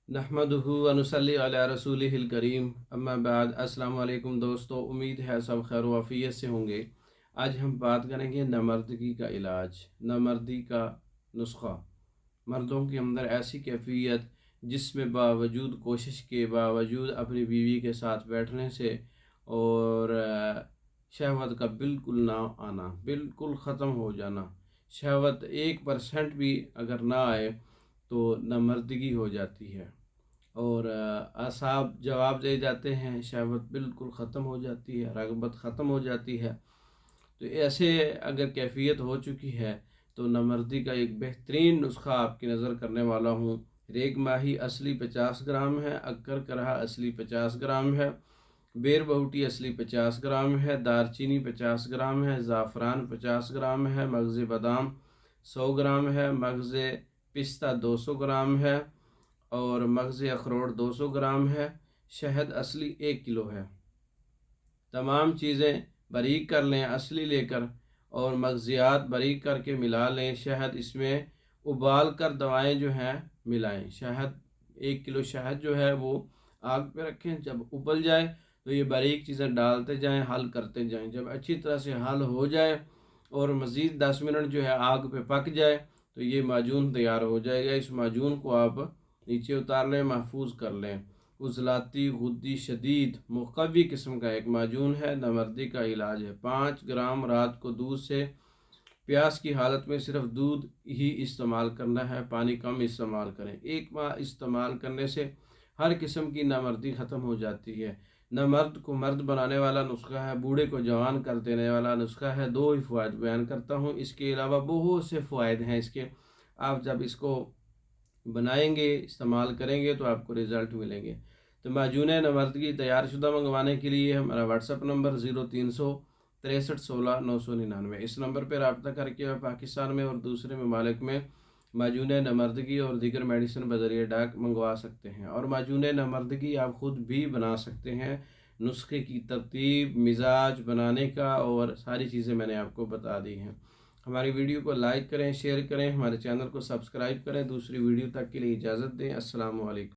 नहमदुहु व नुसल्ली अला रसूलिहिल करीम अम्मा बाद। अस्सलाम वालेकुम दोस्तों, उम्मीद है सब खैर वाफियत से होंगे। आज हम बात करेंगे नामर्दगी का इलाज, नामर्दी का नुस्खा। मर्दों के अंदर ऐसी कैफियत जिसमें बावजूद कोशिश के बावजूद अपनी बीवी के साथ बैठने से और शहवत का बिल्कुल ना आना, बिल्कुल ख़त्म हो जाना, शहवत 1% भी अगर ना आए तो नामर्दगी हो जाती है और असाब जवाब दे जाते हैं, शहवत बिल्कुल ख़त्म हो जाती है, रग़बत ख़त्म हो जाती है। तो ऐसे अगर कैफियत हो चुकी है तो नामर्दी का एक बेहतरीन नुस्खा आपकी नज़र करने वाला हूँ। रेग माही असली 50 ग्राम है, अक्कर करहा असली 50 ग्राम है, बेर बहुटी असली 50 ग्राम है, दारचीनी 50 ग्राम है, ज़ाफ़रान 50 ग्राम है, मगज़ बादाम 100 ग्राम है, मगज़ पिस्ता 200 ग्राम है और मगज़ अखरोट 200 ग्राम है, शहद असली 1 किलो है। तमाम चीज़ें बारीक कर लें असली लेकर और मगज़ियात बारीक करके मिला लें। शहद इसमें उबाल कर दवाएँ जो हैं मिलाएं। शहद 1 किलो शहद जो है वो आग पे रखें, जब उबल जाए तो ये बारीक चीज़ें डालते जाएं, हल करते जाएं। जब अच्छी तरह से हल हो जाए और मज़ीद 10 मिनट जो है आग पे पक जाए तो ये माजून तैयार हो जाएगा। इस माजून को आप नीचे उतार लें, महफूज कर लें। उज़लाती गुद्दी शदीद मुक़वी किस्म का एक माजून है, नामर्दी का इलाज है। 5 ग्राम रात को दूध से प्यास की हालत में सिर्फ दूध ही इस्तेमाल करना है, पानी कम इस्तेमाल करें। एक माह इस्तेमाल करने से हर किस्म की नामर्दी ख़त्म हो जाती है। नामर्द को मर्द बनाने वाला नुस्खा है, बूढ़े को जवान कर देने वाला नुस्खा है। 2 ही फ़वाइद बयान करता हूँ, इसके अलावा बहुत से फ़वाइद हैं इसके। आप जब इसको बनाएंगे, इस्तेमाल करेंगे तो आपको रिज़ल्ट मिलेंगे। तो माजून नामर्दगी तैयार शुदा मंगवाने के लिए हमारा व्हाट्सअप नंबर 0363 16 999। इस नंबर पर रब्ता करके आप पाकिस्तान में और दूसरे ममालिक में माजून नामर्दगी और दीगर मेडिसिन बज़रिए डाक मंगवा सकते हैं। और माजून नामर्दगी आप ख़ुद भी बना सकते हैं। नुस्खे की तरतीब, मिजाज बनाने का और सारी चीज़ें मैंने आपको बता दी हैं। हमारी वीडियो को लाइक करें, शेयर करें, हमारे चैनल को सब्सक्राइब करें। दूसरी वीडियो तक के लिए इजाज़त दें। अस्सलामु अलैकुम।